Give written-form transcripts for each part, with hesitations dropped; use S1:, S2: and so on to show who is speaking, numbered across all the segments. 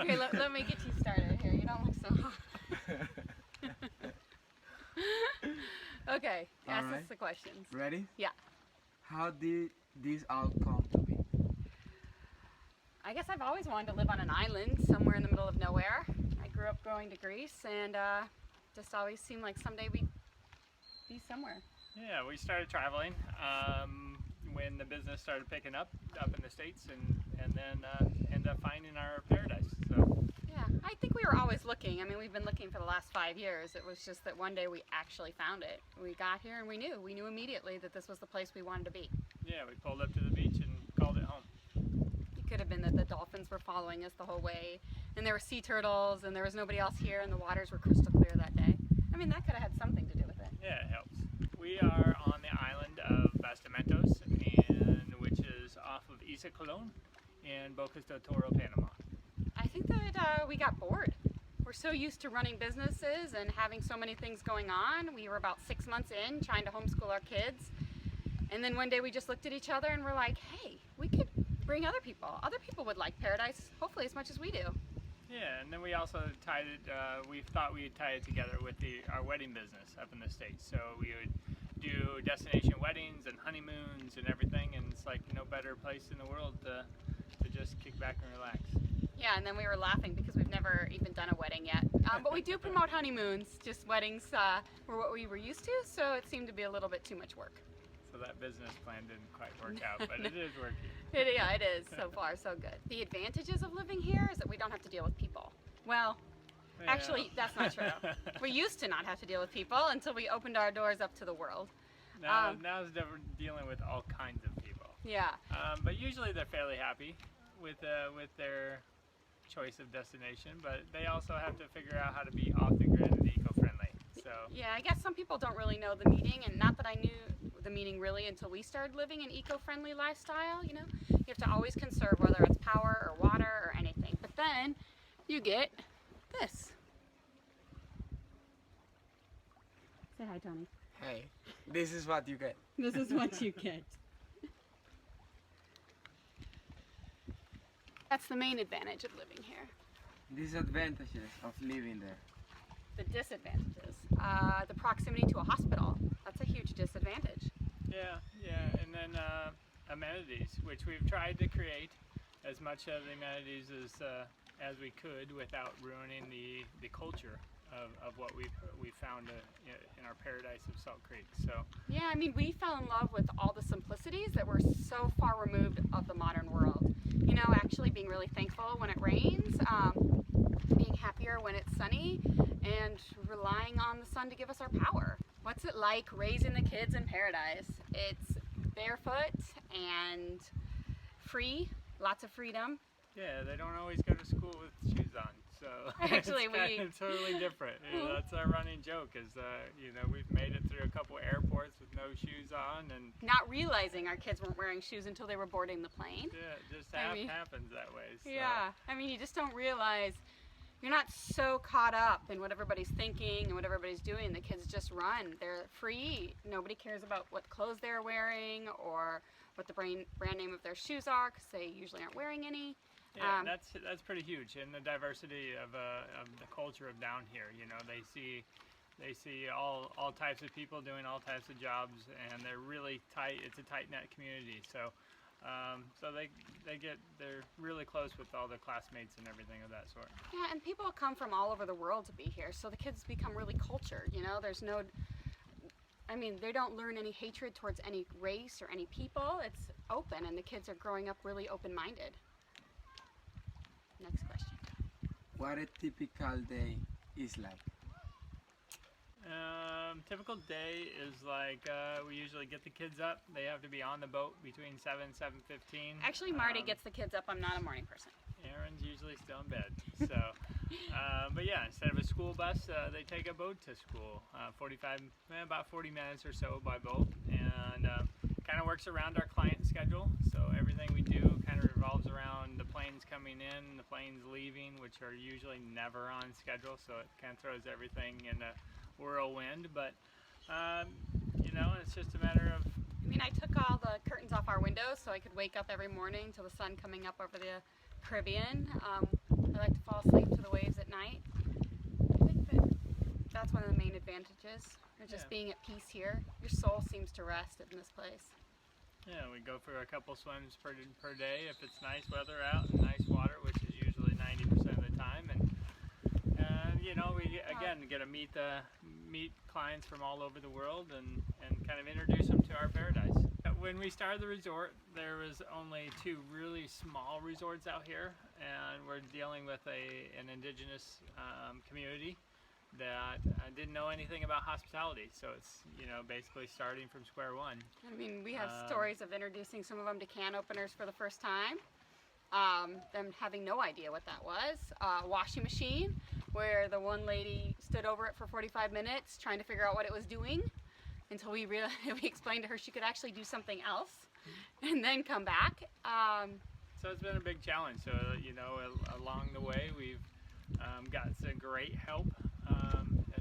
S1: Here, let me get you started here. You don't look so hot. Okay, ask us the questions.
S2: Ready?
S1: Yeah.
S2: How did this all come to be?
S1: I guess I've always wanted to live on an island somewhere in the middle of nowhere. I grew up going to Greece and just always seemed like someday we'd be somewhere.
S3: Yeah, we started traveling when the business started picking up in the States, and then ended up finding our paradise. So
S1: Yeah, I think we were always looking. I mean, we've been looking for the last 5 years. It was just that one day we actually found it. We got here and we knew immediately that this was the place we wanted to be.
S3: yeah, we pulled up to the beach and called it home.
S1: It could have been that the dolphins were following us the whole way, and there were sea turtles, and there was nobody else here, and the waters were crystal clear that day. I mean, that could have had something to do with it.
S3: Yeah, it helps. We are on the island of Bastimentos, and which is off of Isa Colon in Bocas del Toro, Panama.
S1: I think that we got bored. We're so used to running businesses and having so many things going on. We were about 6 months in trying to homeschool our kids. And then one day we just looked at each other and we're like, hey, we could bring other people. Other people would like paradise, hopefully as much as we do.
S3: Yeah, and then we also tied it, we thought we'd tie it together with our wedding business up in the States. So we would do destination weddings and honeymoons and everything, and it's like no better place in the world to just kick back and relax.
S1: Yeah, and then we were laughing because we've never even done a wedding yet. But we do promote honeymoons, just weddings were what we were used to, so it seemed to be a little bit too much work.
S3: So that business plan didn't quite work out, but it is working.
S1: Yeah, it is. So far, so good. The advantages of living here is that we don't have to deal with people. Well, actually, that's not true. We used to not have to deal with people until we opened our doors up to the world.
S3: Now it's dealing with all kinds of people.
S1: Yeah.
S3: But usually they're fairly happy with their choice of destination, but they also have to figure out how to be off the grid and eco-friendly. So
S1: yeah, I guess some people don't really know the meaning, and not that I knew the meaning really until we started living an eco-friendly lifestyle. You know, you have to always conserve, whether it's power or water or anything. But then you get this. Say hi, Tony.
S2: Hey, this is what you get.
S1: This is what you get. That's the main advantage of living here.
S2: Disadvantages of living there.
S1: The disadvantages. The proximity to a hospital. That's a huge disadvantage.
S3: yeah, and then amenities, which we've tried to create as much of the amenities as we could without ruining the culture of what we found in our paradise of Salt Creek. So
S1: Yeah, I mean, we fell in love with all the simplicities that were so far removed of the modern world. You know, actually being really thankful when it rains, being happier when it's sunny, and relying on the sun to give us our power. What's it like raising the kids in paradise? It's barefoot and free, lots of freedom.
S3: yeah, they don't always go to school with shoes on. So
S1: Actually,
S3: it's totally different. That's our running joke is, we've made it through a couple airports with no shoes on, and
S1: Not realizing our kids weren't wearing shoes until they were boarding the plane.
S3: yeah, it just
S1: I mean-
S3: happens that way. So.
S1: Yeah, I mean, you just don't realize, you're not so caught up in what everybody's thinking and what everybody's doing. The kids just run. They're free. Nobody cares about what clothes they're wearing or what the brand name of their shoes are, because they usually aren't wearing any.
S3: Yeah, that's pretty huge, and the diversity of the culture of down here. You know, they see all types of people doing all types of jobs, and they're really tight. It's a tight knit community, so they're really close with all their classmates and everything of that sort.
S1: Yeah, and people come from all over the world to be here, so the kids become really cultured. You know, they don't learn any hatred towards any race or any people. It's open, and the kids are growing up really open-minded. Next question.
S2: What a typical day is like.
S3: Typical day is like we usually get the kids up. They have to be on the boat between 7 and 7:15.
S1: Actually, Marty gets the kids up. I'm not a morning person.
S3: Aaron's usually still in bed. So, but yeah, instead of a school bus, they take a boat to school. About 40 minutes or so by boat, and kind of works around our client schedule. So everything we do kind of revolves around the planes coming in, the planes leaving, which are usually never on schedule. So it kind of throws everything in a whirlwind. But it's just a matter of.
S1: I mean, I took all the curtains off our windows so I could wake up every morning to the sun coming up over the Caribbean. I like to fall beaches or just
S3: Yeah.
S1: being at peace here. Your soul seems to rest in this place.
S3: Yeah, we go for a couple swims per day if it's nice weather out and nice water, which is usually 90% of the time. And you know, we again get to meet clients from all over the world and kind of introduce them to our paradise. When we started the resort, there was only 2 really small resorts out here, and we're dealing with an indigenous community that didn't know anything about hospitality. So it's, you know, basically starting from square one.
S1: I mean, we have stories of introducing some of them to can openers for the first time. Them having no idea what that was. Washing machine, where the one lady stood over it for 45 minutes trying to figure out what it was doing until we explained to her she could actually do something else and then come back.
S3: So it's been a big challenge. So, you know, along the way we've got some great help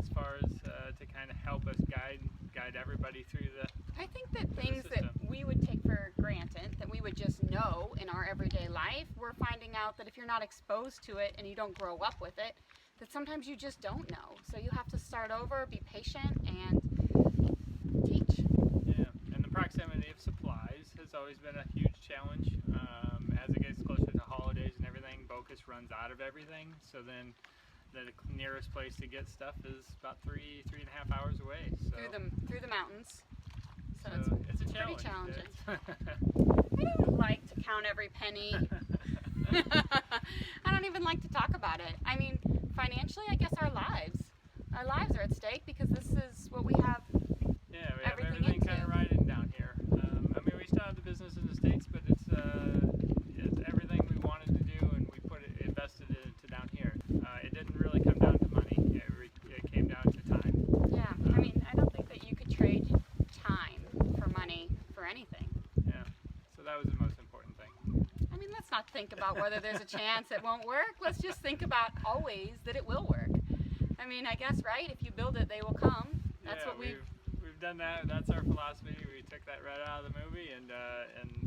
S3: as far as to kind of help us guide everybody through the
S1: I think that things that
S3: system.
S1: we would take for granted, that we would just know in our everyday life, we're finding out that if you're not exposed to it and you don't grow up with it, that sometimes you just don't know. So you have to start over, be patient, and teach.
S3: Yeah, and the proximity of supplies has always been a huge challenge. As it gets closer to holidays and everything, Bocas runs out of everything. So then the nearest place to get stuff is about 3.5 hours away. So
S1: Through the mountains. So
S3: it's a
S1: pretty
S3: challenge.
S1: challenging.
S3: It's-
S1: I don't like to count every penny. I don't even like to talk about it. I mean, financially, I guess our lives are at stake because this is what we have.
S3: Yeah, we have
S1: Everything
S3: everything
S1: into.
S3: kind of riding down here. I mean, we still have the business in the States, but it's everything we wanted to do, and we invested it into down here. It didn't really come down to money. It came down to time.
S1: Yeah, I mean, I don't think that you could trade time for money for anything.
S3: Yeah, so that was the most important thing.
S1: I mean, let's not think about whether there's a chance it won't work. Let's just think about always that it will work. I mean, I guess, right? If you build it, they will come. That's
S3: Yeah,
S1: what we've
S3: we've done that. That's our philosophy. We took that right out of the movie, and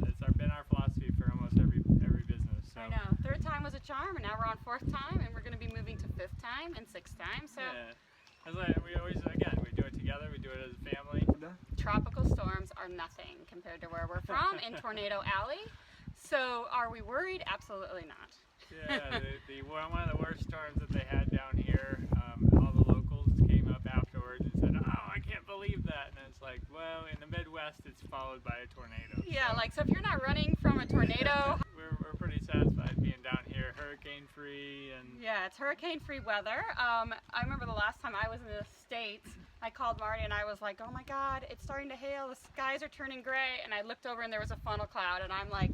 S3: it's been our philosophy for almost every business. So.
S1: I know. 3rd time was a charm, and now we're on 4th time, and we're going to be moving to 5th time and 6th time. So
S3: Yeah. It's like we always, again, we do it together. We do it as a family.
S1: tropical storms are nothing compared to where we're from in Tornado Alley. So are we worried? Absolutely not.
S3: Yeah, one of the worst storms that they had down here, all the locals came up afterwards and said, "Oh, I can't believe that." And it's like, well, in the Midwest, it's followed by a tornado.
S1: Yeah,
S3: so
S1: like, so if you're not running from a tornado,
S3: we're pretty satisfied being down here, hurricane-free, and
S1: yeah, it's hurricane-free weather. I remember the last time I was in the States, I called Marty and I was like, oh my God, it's starting to hail, the skies are turning gray, and I looked over and there was a funnel cloud, and I'm like,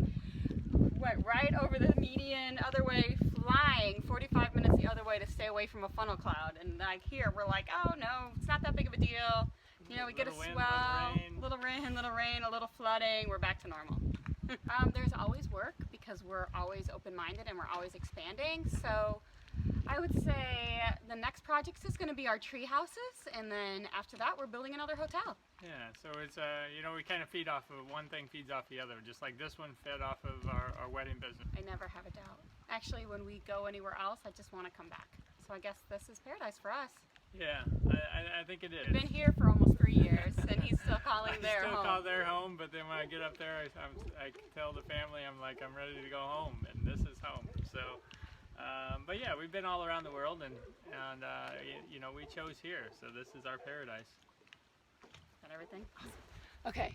S1: went right over the median, other way, flying 45 minutes the other way to stay away from a funnel cloud. And like here, we're like, oh no, it's not that big of a deal. You know, we get a
S3: Little wind,
S1: swell,
S3: little
S1: little rain, a little flooding, we're back to normal. There's always work because we're always open-minded and we're always expanding. So I would say the next project is going to be our tree houses, and then after that we're building another hotel.
S3: yeah, so it's you know, we kind of feed off of one thing feeds off the other, just like this one fed off of our wedding business.
S1: I never have a doubt. Actually, when we go anywhere else, I just want to come back. So I guess this is paradise for us.
S3: Yeah, I think it is.
S1: We've been here for almost 3 years, and he's still calling
S3: I
S1: their
S3: still
S1: home.
S3: call their home, but then when I get up there, I tell the family, I'm like, I'm ready to go home, and this is home. So, but yeah, we've been all around the world, and you know, we chose here, so this is our paradise.
S1: Got everything? Awesome. Okay.